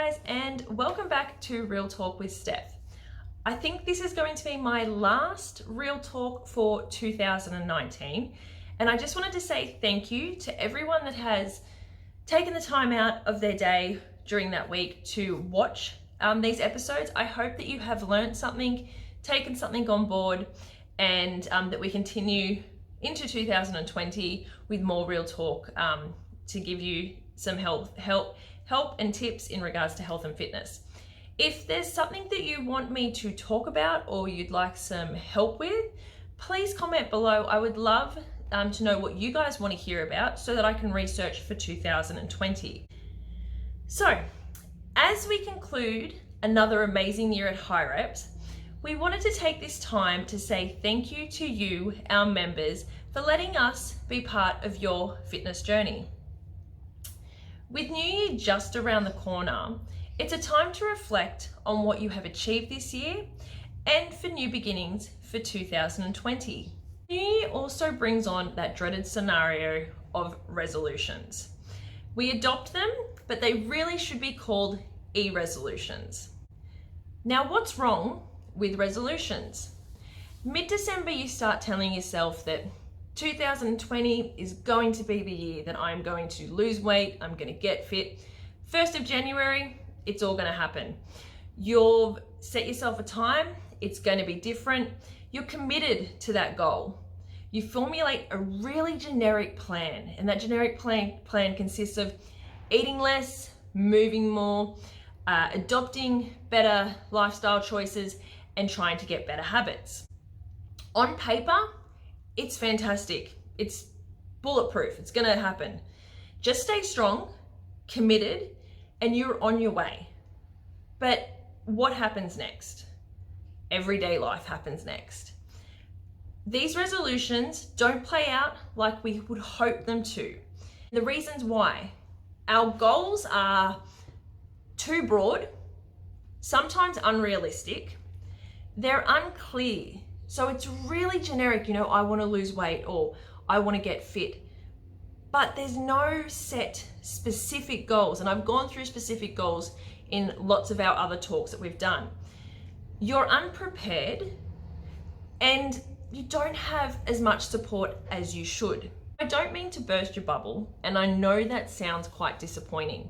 guys, and welcome back to Real Talk with Stef. I think this is going to be my last Real Talk for 2019, and I just wanted to say thank you to everyone that has taken the time out of their day during that week to watch these episodes. I hope that you have learned something, taken something on board, and that we continue into 2020 with more Real Talk to give you some help and tips in regards to health and fitness. If there's something that you want me to talk about or you'd like some help with, please comment below. I would love to know what you guys want to hear about so that I can research for 2020. So, as we conclude another amazing year at HiReps, we wanted to take this time to say thank you to you, our members, for letting us be part of your fitness journey. With New Year just around the corner, it's a time to reflect on what you have achieved this year and for new beginnings for 2020. New Year also brings on that dreaded scenario of resolutions. We adopt them, but they really should be called IRRESOLUTIONS. Now, what's wrong with resolutions? Mid-December, you start telling yourself that 2020 is going to be the year that I'm going to lose weight, I'm going to get fit. 1st of January, it's all going to happen. You've set yourself a time, it's going to be different. You're committed to that goal. You formulate a really generic plan, and that generic plan consists of eating less, moving more, adopting better lifestyle choices, and trying to get better habits. On paper, it's fantastic. It's bulletproof. It's gonna happen. Just stay strong, committed, and you're on your way. But what happens next? Everyday life happens next. These resolutions don't play out like we would hope them to. The reasons why: our goals are too broad, sometimes unrealistic, they're unclear. So it's really generic, I want to lose weight or I want to get fit. But there's no set specific goals. And I've gone through specific goals in lots of our other talks that we've done. You're unprepared and you don't have as much support as you should. I don't mean to burst your bubble, and I know that sounds quite disappointing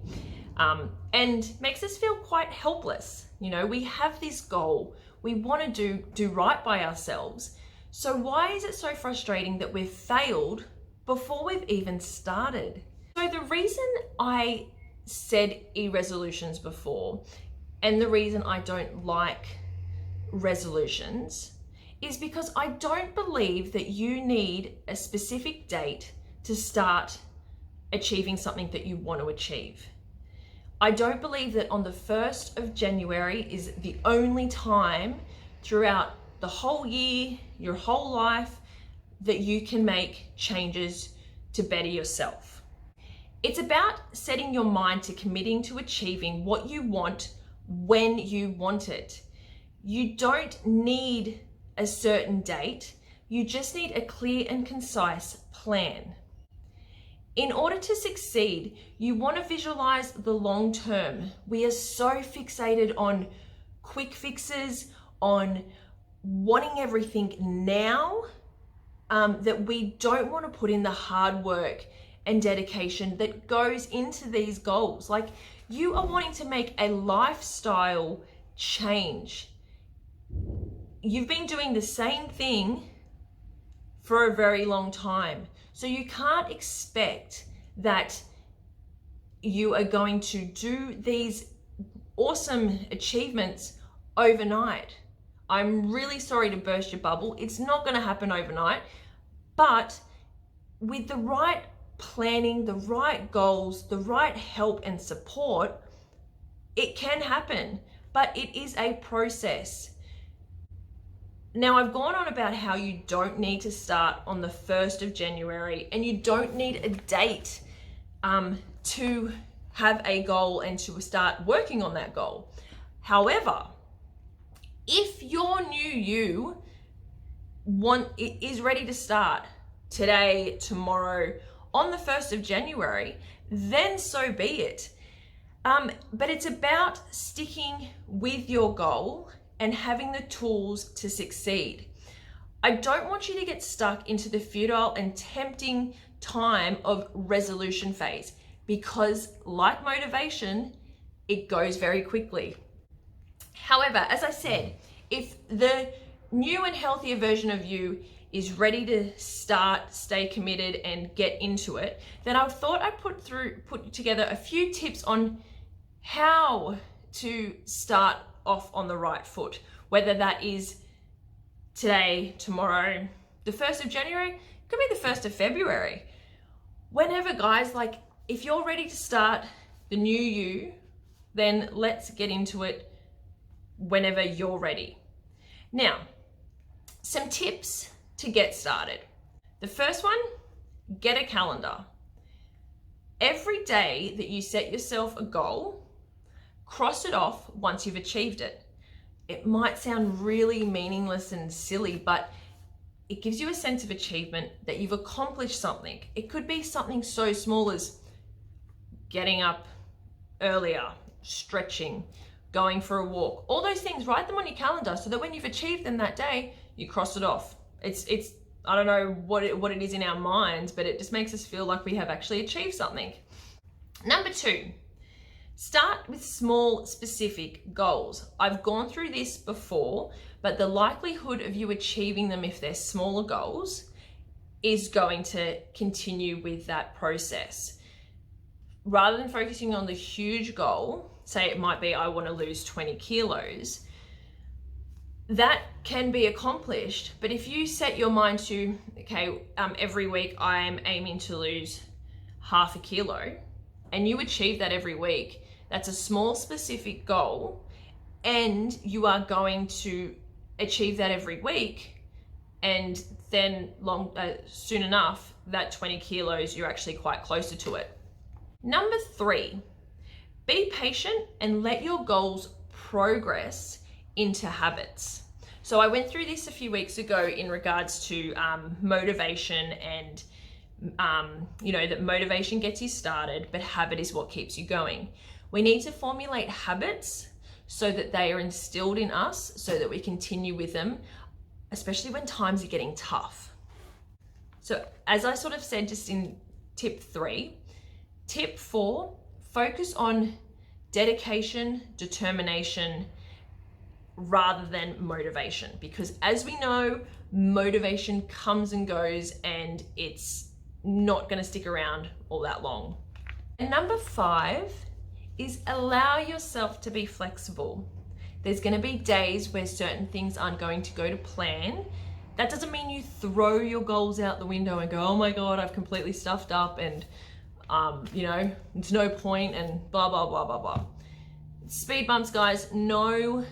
and makes us feel quite helpless. We have this goal. We want to do right by ourselves. So why is it so frustrating that we've failed before we've even started? So the reason I said resolutions before, and the reason I don't like resolutions, is because I don't believe that you need a specific date to start achieving something that you want to achieve. I don't believe that on the 1st of January is the only time throughout the whole year, your whole life, that you can make changes to better yourself. It's about setting your mind to committing to achieving what you want when you want it. You don't need a certain date, you just need a clear and concise plan. In order to succeed, you want to visualize the long term. We are so fixated on quick fixes, on wanting everything now, that we don't want to put in the hard work and dedication that goes into these goals. Like, you are wanting to make a lifestyle change. You've been doing the same thing for a very long time. So you can't expect that you are going to do these awesome achievements overnight. I'm really sorry to burst your bubble. It's not going to happen overnight, but with the right planning, the right goals, the right help and support, it can happen, but it is a process. Now, I've gone on about how you don't need to start on the 1st of January and you don't need a date to have a goal and to start working on that goal. However, if your new you is ready to start today, tomorrow, on the 1st of January, then so be it. But it's about sticking with your goal and having the tools to succeed. I don't want you to get stuck into the futile and tempting time of resolution phase, because like motivation, it goes very quickly. However, as I said, if the new and healthier version of you is ready to start, stay committed, and get into it, then I thought I'd put together a few tips on how to start off on the right foot, whether that is today, tomorrow, the 1st of January, it could be the 1st of February. Whenever, guys, like if you're ready to start the new you, then let's get into it whenever you're ready. Now, some tips to get started. The first one, get a calendar. Every day that you set yourself a goal, cross it off once you've achieved it. It might sound really meaningless and silly, but it gives you a sense of achievement that you've accomplished something. It could be something so small as getting up earlier, stretching, going for a walk. All those things, write them on your calendar so that when you've achieved them that day, you cross it off. It's I don't know what it is in our minds, but it just makes us feel like we have actually achieved something. Number 2, start with small, specific goals. I've gone through this before, but the likelihood of you achieving them if they're smaller goals is going to continue with that process. Rather than focusing on the huge goal, say it might be, I want to lose 20 kilos, that can be accomplished. But if you set your mind to, okay, every week I'm aiming to lose half a kilo, and you achieve that every week, that's a small specific goal, and you are going to achieve that every week, and then soon enough, that 20 kilos, you're actually quite closer to it. Number 3, be patient and let your goals progress into habits. So I went through this a few weeks ago in regards to motivation and that motivation gets you started, but habit is what keeps you going. We need to formulate habits so that they are instilled in us so that we continue with them, especially when times are getting tough. So as I sort of said just in tip 3, tip 4, focus on dedication, determination, rather than motivation, because as we know, motivation comes and goes and it's not going to stick around all that long. And number 5 is allow yourself to be flexible. There's going to be days where certain things aren't going to go to plan. That doesn't mean you throw your goals out the window and go, oh my God, I've completely stuffed up and it's no point and blah, blah, blah, blah, blah. Speed bumps, guys. No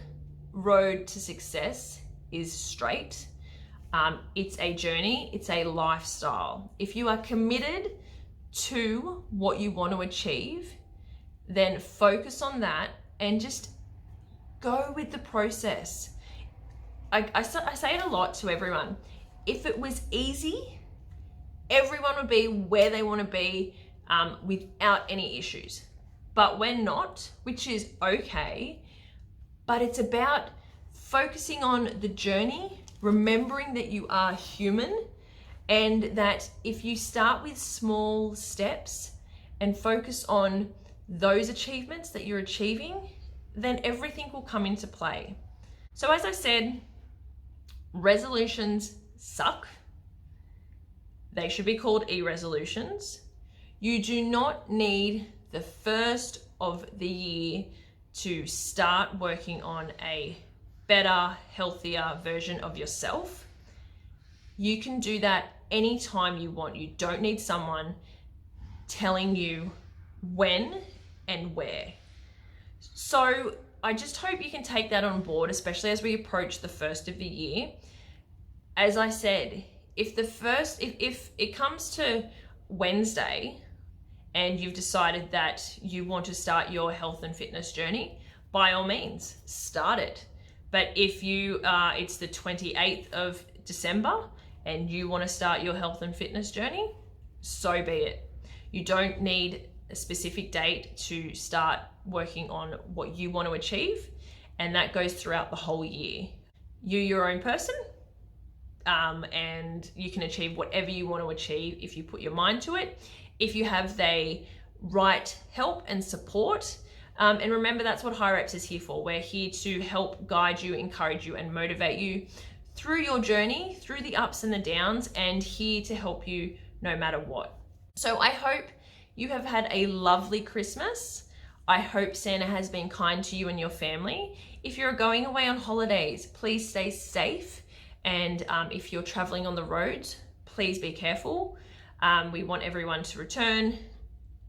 road to success is straight. It's a journey, it's a lifestyle. If you are committed to what you want to achieve, then focus on that and just go with the process. I say it a lot to everyone. If it was easy, everyone would be where they want to be without any issues. But we're not, which is okay. But it's about focusing on the journey, remembering that you are human, and that if you start with small steps and focus on those achievements that you're achieving, then everything will come into play. So as I said, resolutions suck. They should be called IRRESOLUTIONS. You do not need the first of the year to start working on a better, healthier version of yourself. You can do that anytime you want. You don't need someone telling you when and where. So I just hope you can take that on board, especially as we approach the first of the year. As I said, if it comes to Wednesday and you've decided that you want to start your health and fitness journey, by all means, start it. But if it's the 28th of December and you want to start your health and fitness journey, so be it. You don't need a specific date to start working on what you want to achieve, and that goes throughout the whole year. You're your own person, and you can achieve whatever you want to achieve if you put your mind to it, if you have the right help and support. And remember, that's what High Reps is here for. We're here to help guide you, encourage you, and motivate you through your journey, through the ups and the downs, and here to help you no matter what. So I hope you have had a lovely Christmas. I hope Santa has been kind to you and your family. If you're going away on holidays, please stay safe. And if you're traveling on the roads, please be careful. We want everyone to return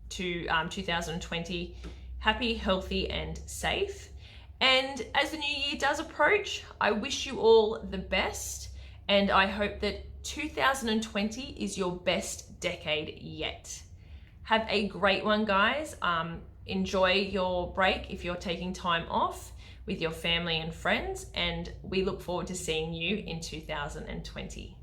to 2020 happy, healthy, and safe. And as the new year does approach, I wish you all the best, and I hope that 2020 is your best decade yet. Have a great one, guys. Enjoy your break if you're taking time off with your family and friends, and we look forward to seeing you in 2020.